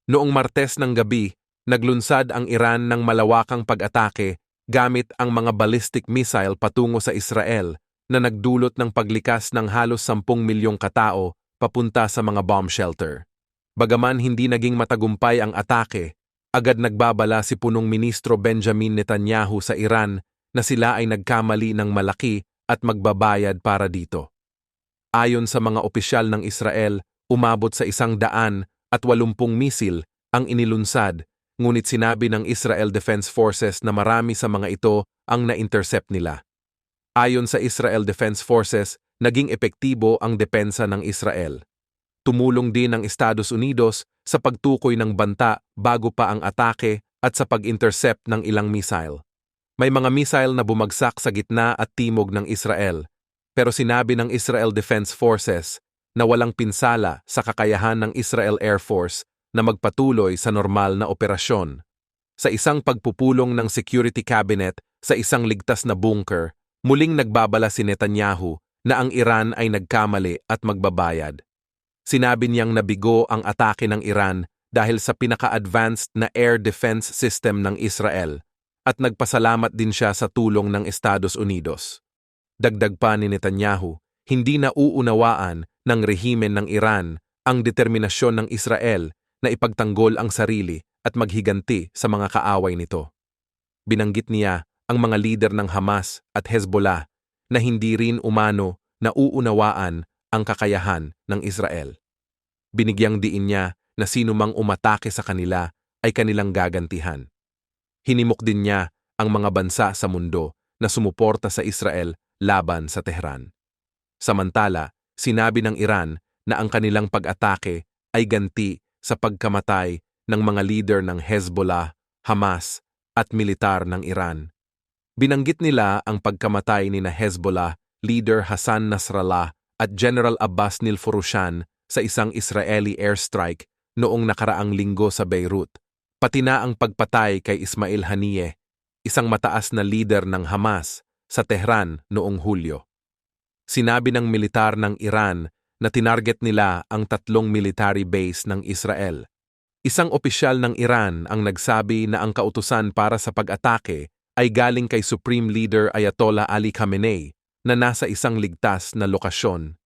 Noong Martes ng gabi, naglunsad ang Iran ng malawakang pag-atake gamit ang mga ballistic missile patungo sa Israel na nagdulot ng paglikas ng halos 10 milyong katao papunta sa mga bomb shelter. Bagaman hindi naging matagumpay ang atake, agad nagbabala si Punong Ministro Benjamin Netanyahu sa Iran na sila ay nagkamali ng malaki at magbabayad para dito. Ayon sa mga opisyal ng Israel, umabot sa 180 misil ang inilunsad, ngunit sinabi ng Israel Defense Forces na marami sa mga ito ang na-intercept nila. Ayon sa Israel Defense Forces, naging epektibo ang depensa ng Israel. Tumulong din ang Estados Unidos sa pagtukoy ng banta bago pa ang atake at sa pag-intercept ng ilang missile. May mga missile na bumagsak sa gitna at timog ng Israel, pero sinabi ng Israel Defense Forces na walang pinsala sa kakayahan ng Israel Air Force na magpatuloy sa normal na operasyon. Sa isang pagpupulong ng Security Cabinet sa isang ligtas na bunker, muling nagbabala si Netanyahu na ang Iran ay nagkamali at magbabayad. Sinabi niyang nabigo ang atake ng Iran dahil sa pinaka-advanced na air defense system ng Israel at nagpasalamat din siya sa tulong ng Estados Unidos. Dagdag pa ni Netanyahu, hindi nauunawaan ng rehimen ng Iran ang determinasyon ng Israel na ipagtanggol ang sarili at maghiganti sa mga kaaway nito. Binanggit niya ang mga lider ng Hamas at Hezbollah na hindi rin umano nauunawaan ang kakayahan ng Israel. Binigyang diin niya na sino mang umatake sa kanila ay kanilang gagantihan. Hinimok din niya ang mga bansa sa mundo na sumuporta sa Israel laban sa Tehran. Samantala, sinabi ng Iran na ang kanilang pag-atake ay ganti sa pagkamatay ng mga leader ng Hezbollah, Hamas at militar ng Iran. Binanggit nila ang pagkamatay ni Hezbollah leader Hassan Nasrallah at General Abbas Nilforoushan sa isang Israeli airstrike noong nakaraang linggo sa Beirut, pati na ang pagpatay kay Ismail Haniyeh, isang mataas na leader ng Hamas sa Tehran noong Hulyo. Sinabi ng militar ng Iran na tinarget nila ang 3 military base ng Israel. Isang opisyal ng Iran ang nagsabi na ang kautusan para sa pag-atake ay galing kay Supreme Leader Ayatollah Ali Khamenei na nasa isang ligtas na lokasyon.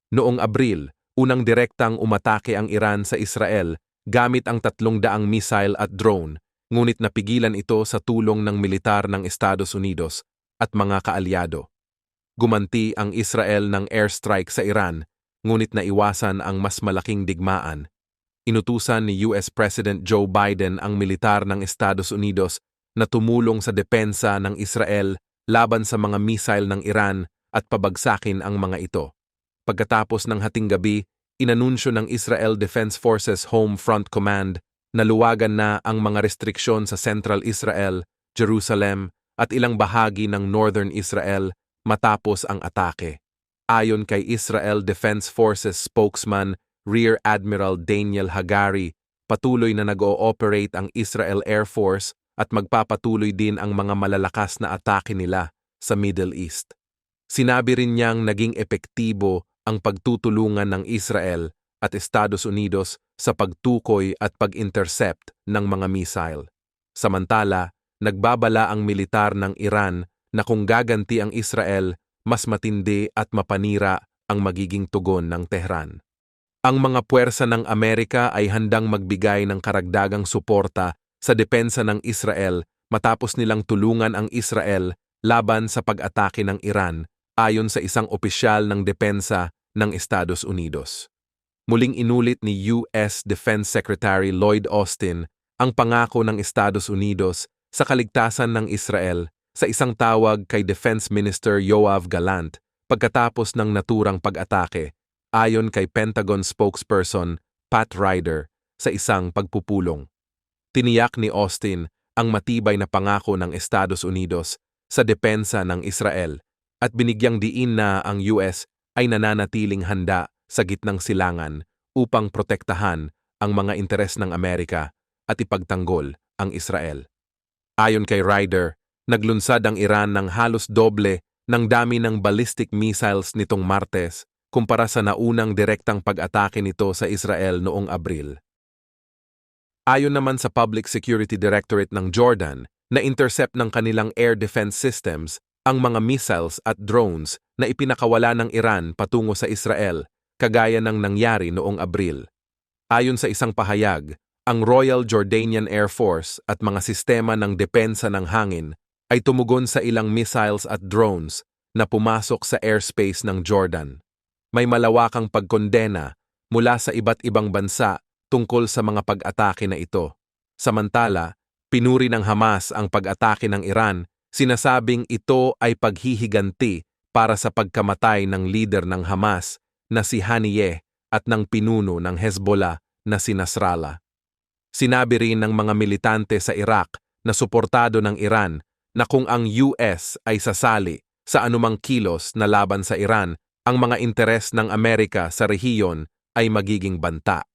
Noong Abril, unang direktang umatake ang Iran sa Israel gamit ang 300 missile at drone, ngunit napigilan ito sa tulong ng militar ng Estados Unidos at mga kaalyado. Gumanti ang Israel ng airstrike sa Iran, ngunit naiwasan ang mas malaking digmaan. Inutusan ni US President Joe Biden ang militar ng Estados Unidos na tumulong sa depensa ng Israel laban sa mga missile ng Iran at pabagsakin ang mga ito. Pagkatapos ng hating gabi, inanunsyo ng Israel Defense Forces Home Front Command na luwagan na ang mga restriksyon sa Central Israel, Jerusalem at ilang bahagi ng Northern Israel matapos ang atake. Ayon kay Israel Defense Forces spokesman Rear Admiral Daniel Hagari, patuloy na nag-ooperate ang Israel Air Force at magpapatuloy din ang mga malalakas na atake nila sa Middle East. Sinabi rin niyang naging epektibo ang pagtutulungan ng Israel at Estados Unidos sa pagtukoy at pag-intercept ng mga missile. Samantala, nagbabala ang militar ng Iran na kung gaganti ang Israel, mas matindi at mapanira ang magiging tugon ng Tehran. Ang mga puwersa ng Amerika ay handang magbigay ng karagdagang suporta sa depensa ng Israel matapos nilang tulungan ang Israel laban sa pag-atake ng Iran ayon sa isang opisyal ng depensa ng Estados Unidos. Muling inulit ni US Defense Secretary Lloyd Austin ang pangako ng Estados Unidos sa kaligtasan ng Israel sa isang tawag kay Defense Minister Yoav Gallant pagkatapos ng naturang pag-atake, ayon kay Pentagon spokesperson Pat Ryder sa isang pagpupulong. Tiniyak ni Austin ang matibay na pangako ng Estados Unidos sa depensa ng Israel at binigyang diin na ang US ay nananatiling handa sa gitnang silangan upang protektahan ang mga interes ng Amerika at ipagtanggol ang Israel. Ayon kay Ryder, naglunsad ang Iran ng halos doble ng dami ng ballistic missiles nitong Martes kumpara sa naunang direktang pag-atake nito sa Israel noong Abril. Ayon naman sa Public Security Directorate ng Jordan, na-intercept ng kanilang air defense systems ang mga missiles at drones na ipinakawala ng Iran patungo sa Israel, kagaya ng nangyari noong Abril. Ayon sa isang pahayag, ang Royal Jordanian Air Force at mga sistema ng depensa ng hangin ay tumugon sa ilang missiles at drones na pumasok sa airspace ng Jordan. May malawakang pagkondena mula sa iba't ibang bansa tungkol sa mga pag-atake na ito. Samantala, pinuri ng Hamas ang pag-atake ng Iran, sinasabing ito ay paghihiganti para sa pagkamatay ng leader ng Hamas na si Haniyeh at ng pinuno ng Hezbollah na si Nasrallah. Sinabi rin ng mga militante sa Iraq na suportado ng Iran na kung ang US ay sasali sa anumang kilos na laban sa Iran, ang mga interes ng Amerika sa rehiyon ay magiging banta.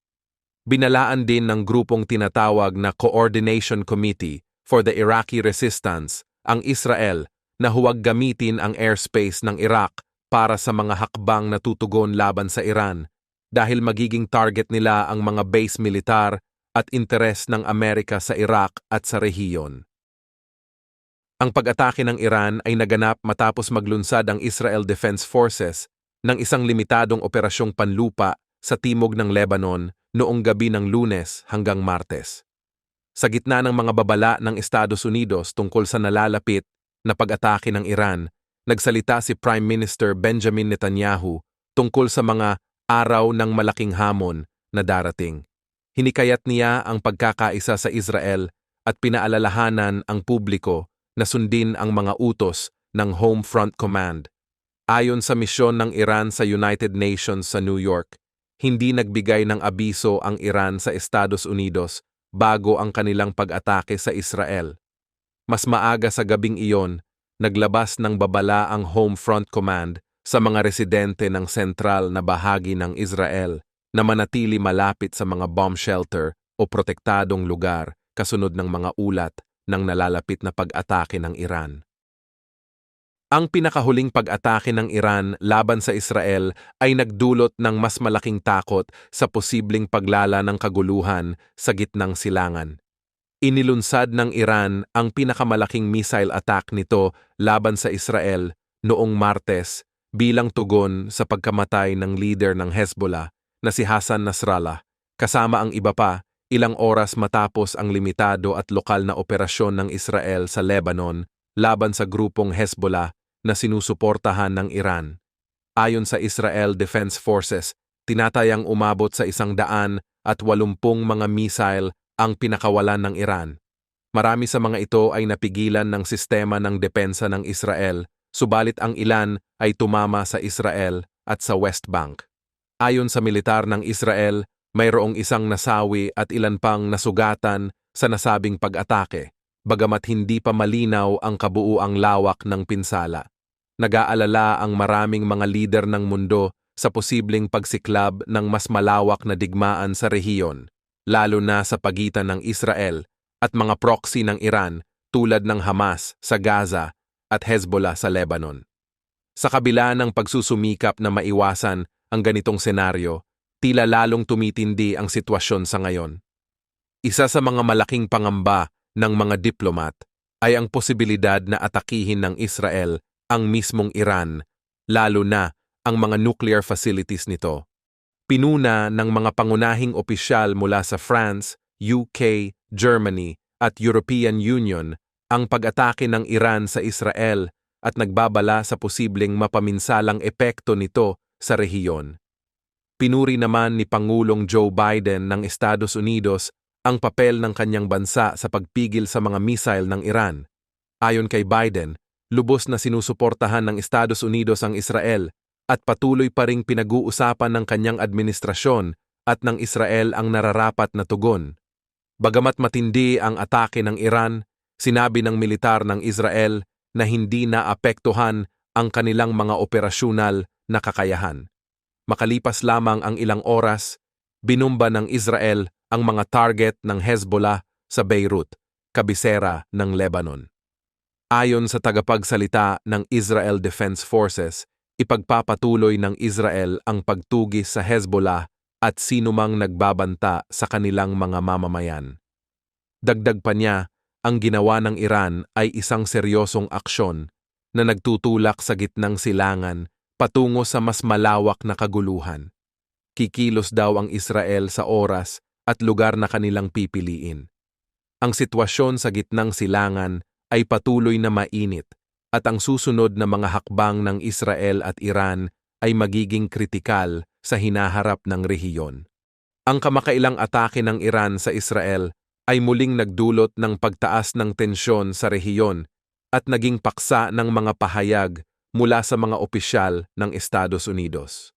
Binalaan din ng grupong tinatawag na Coordination Committee for the Iraqi Resistance ang Israel na huwag gamitin ang airspace ng Iraq para sa mga hakbang na tutugon laban sa Iran dahil magiging target nila ang mga base militar at interes ng Amerika sa Iraq at sa rehiyon. Ang pag-atake ng Iran ay naganap matapos maglunsad ang Israel Defense Forces ng isang limitadong operasyong panlupa sa timog ng Lebanon noong gabi ng Lunes hanggang Martes. Sa gitna ng mga babala ng Estados Unidos tungkol sa nalalapit na pag-atake ng Iran, nagsalita si Prime Minister Benjamin Netanyahu tungkol sa mga araw ng malaking hamon na darating. Hinikayat niya ang pagkakaisa sa Israel at pinaalalahanan ang publiko na sundin ang mga utos ng Home Front Command. Ayon sa misyon ng Iran sa United Nations sa New York, hindi nagbigay ng abiso ang Iran sa Estados Unidos bago ang kanilang pag-atake sa Israel. Mas maaga sa gabing iyon, naglabas ng babala ang Home Front Command sa mga residente ng sentral na bahagi ng Israel na manatili malapit sa mga bomb shelter o protektadong lugar kasunod ng mga ulat ng nalalapit na pag-atake ng Iran. Ang pinakahuling pag-atake ng Iran laban sa Israel ay nagdulot ng mas malaking takot sa posibleng paglala ng kaguluhan sa gitnang silangan. Inilunsad ng Iran ang pinakamalaking missile attack nito laban sa Israel noong Martes bilang tugon sa pagkamatay ng leader ng Hezbollah na si Hassan Nasrallah, kasama ang iba pa, ilang oras matapos ang limitado at lokal na operasyon ng Israel sa Lebanon laban sa grupong Hezbollah na sinusuportahan ng Iran. Ayon sa Israel Defense Forces, tinatayang umabot sa 180 mga missile ang pinakawalan ng Iran. Marami sa mga ito ay napigilan ng sistema ng depensa ng Israel, subalit ang ilan ay tumama sa Israel at sa West Bank. Ayon sa militar ng Israel, mayroong isang nasawi at ilan pang nasugatan sa nasabing pag-atake, bagamat hindi pa malinaw ang kabuuang lawak ng pinsala. Nag-aalala ang maraming mga lider ng mundo sa posibleng pagsiklab ng mas malawak na digmaan sa rehiyon, lalo na sa pagitan ng Israel at mga proxy ng Iran tulad ng Hamas sa Gaza at Hezbollah sa Lebanon. Sa kabila ng pagsusumikap na maiwasan ang ganitong senaryo, tila lalong tumitindi ang sitwasyon sa ngayon. Isa sa mga malaking pangamba ng mga diplomat ay ang posibilidad na atakihin ng Israel ang mismong Iran, lalo na ang mga nuclear facilities nito. Pinuna ng mga pangunahing opisyal mula sa France, UK, Germany at European Union ang pag-atake ng Iran sa Israel at nagbabala sa posibleng mapaminsalang epekto nito sa rehiyon. Pinuri naman ni Pangulong Joe Biden ng Estados Unidos ang papel ng kanyang bansa sa pagpigil sa mga missile ng Iran. Ayon kay Biden, lubos na sinusuportahan ng Estados Unidos ang Israel at patuloy pa ring pinag-uusapan ng kanyang administrasyon at ng Israel ang nararapat na tugon. Bagamat matindi ang atake ng Iran, sinabi ng militar ng Israel na hindi naapektuhan ang kanilang mga operasyonal na kakayahan. Makalipas lamang ang ilang oras, binumba ng Israel ang mga target ng Hezbollah sa Beirut, kabisera ng Lebanon. Ayon sa tagapagsalita ng Israel Defense Forces, ipagpapatuloy ng Israel ang pagtugis sa Hezbollah at sinumang nagbabanta sa kanilang mga mamamayan. Dagdag pa niya, ang ginawa ng Iran ay isang seryosong aksyon na nagtutulak sa gitnang silangan patungo sa mas malawak na kaguluhan. Kikilos daw ang Israel sa oras at lugar na kanilang pipiliin. Ang sitwasyon sa gitnang silangan ay patuloy na mainit at ang susunod na mga hakbang ng Israel at Iran ay magiging kritikal sa hinaharap ng rehiyon. Ang kamakailang atake ng Iran sa Israel ay muling nagdulot ng pagtaas ng tensyon sa rehiyon at naging paksa ng mga pahayag mula sa mga opisyal ng Estados Unidos.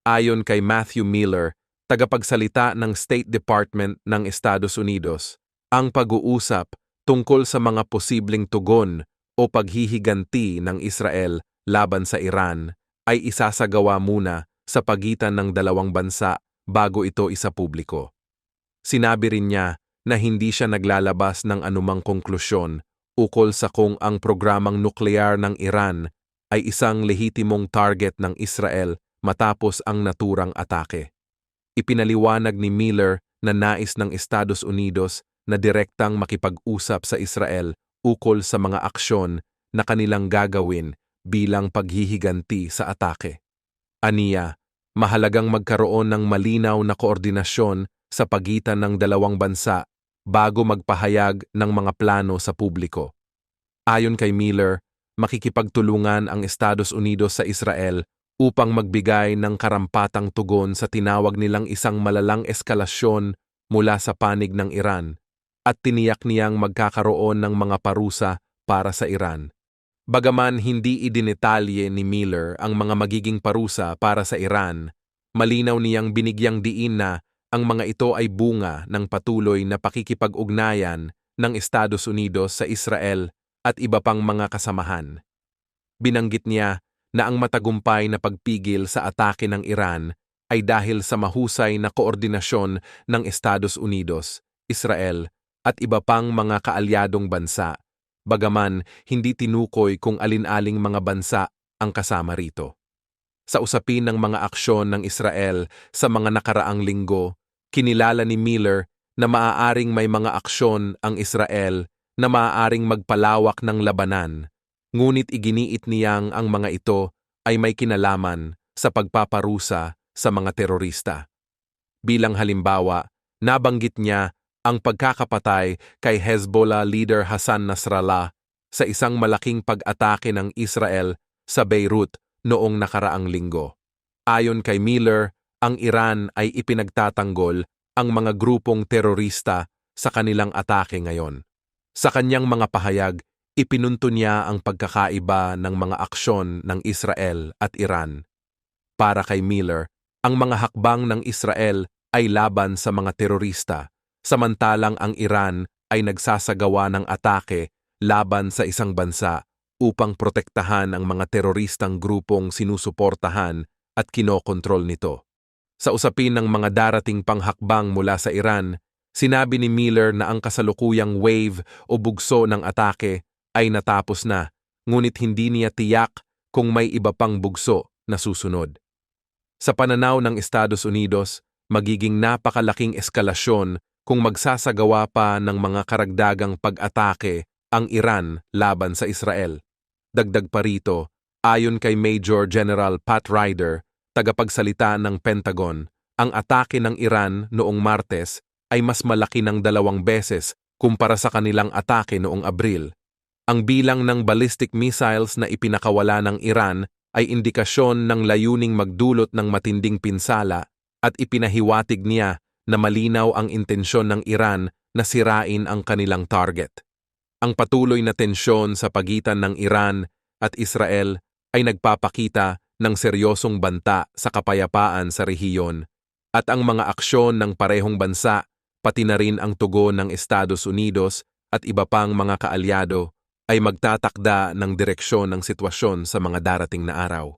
Ayon kay Matthew Miller, tagapagsalita ng State Department ng Estados Unidos, ang pag-uusap tungkol sa mga posibleng tugon o paghihiganti ng Israel laban sa Iran ay isasagawa muna sa pagitan ng dalawang bansa bago ito isapubliko. Sinabi rin niya na hindi siya naglalabas ng anumang konklusyon ukol sa kung ang programang nuklear ng Iran ay isang lehitimong target ng Israel matapos ang naturang atake. Ipinaliwanag ni Miller na nais ng Estados Unidos na direktang makipag-usap sa Israel ukol sa mga aksyon na kanilang gagawin bilang paghihiganti sa atake. Aniya, mahalagang magkaroon ng malinaw na koordinasyon sa pagitan ng dalawang bansa bago magpahayag ng mga plano sa publiko. Ayon kay Miller, makikipagtulungan ang Estados Unidos sa Israel upang magbigay ng karampatang tugon sa tinawag nilang isang malalang eskalasyon mula sa panig ng Iran at tiniyak niyang magkakaroon ng mga parusa para sa Iran. Bagaman hindi idinetalye ni Miller ang mga magiging parusa para sa Iran, malinaw niyang binigyang diin na ang mga ito ay bunga ng patuloy na pakikipag-ugnayan ng Estados Unidos sa Israel at iba pang mga kasamahan. Binanggit niya na ang matagumpay na pagpigil sa atake ng Iran ay dahil sa mahusay na koordinasyon ng Estados Unidos, Israel at iba pang mga kaalyadong bansa, bagaman hindi tinukoy kung alin-aling mga bansa ang kasama rito. Sa usapin ng mga aksyon ng Israel sa mga nakaraang linggo, kinilala ni Miller na maaaring may mga aksyon ang Israel na maaaring magpalawak ng labanan, ngunit iginiit niyang ang mga ito ay may kinalaman sa pagpaparusa sa mga terorista. Bilang halimbawa, nabanggit niya ang pagkakapatay kay Hezbollah leader Hassan Nasrallah sa isang malaking pag-atake ng Israel sa Beirut noong nakaraang linggo. Ayon kay Miller, ang Iran ay ipinagtatanggol ang mga grupong terorista sa kanilang atake ngayon. Sa kanyang mga pahayag, ipinunto niya ang pagkakaiba ng mga aksyon ng Israel at Iran. Para kay Miller, ang mga hakbang ng Israel ay laban sa mga terorista, samantalang ang Iran ay nagsasagawa ng atake laban sa isang bansa upang protektahan ang mga teroristang grupong sinusuportahan at kinokontrol nito. Sa usapin ng mga darating panghakbang mula sa Iran, sinabi ni Miller na ang kasalukuyang wave o bugso ng atake ay natapos na, ngunit hindi niya tiyak kung may iba pang bugso na susunod. Sa pananaw ng Estados Unidos, magiging napakalaking eskalasyon kung magsasagawa pa ng mga karagdagang pag-atake ang Iran laban sa Israel. Dagdag pa rito, ayon kay Major General Pat Ryder, tagapagsalita ng Pentagon, ang atake ng Iran noong Martes ay mas malaki ng 2 beses kumpara sa kanilang atake noong Abril. Ang bilang ng ballistic missiles na ipinakawala ng Iran ay indikasyon ng layuning magdulot ng matinding pinsala at ipinahiwatig niya na malinaw ang intensyon ng Iran na sirain ang kanilang target. Ang patuloy na tensyon sa pagitan ng Iran at Israel ay nagpapakita ng seryosong banta sa kapayapaan sa rehiyon at ang mga aksyon ng parehong bansa, pati na rin ang tugon ng Estados Unidos at iba pang mga kaalyado ay magtatakda ng direksyon ng sitwasyon sa mga darating na araw.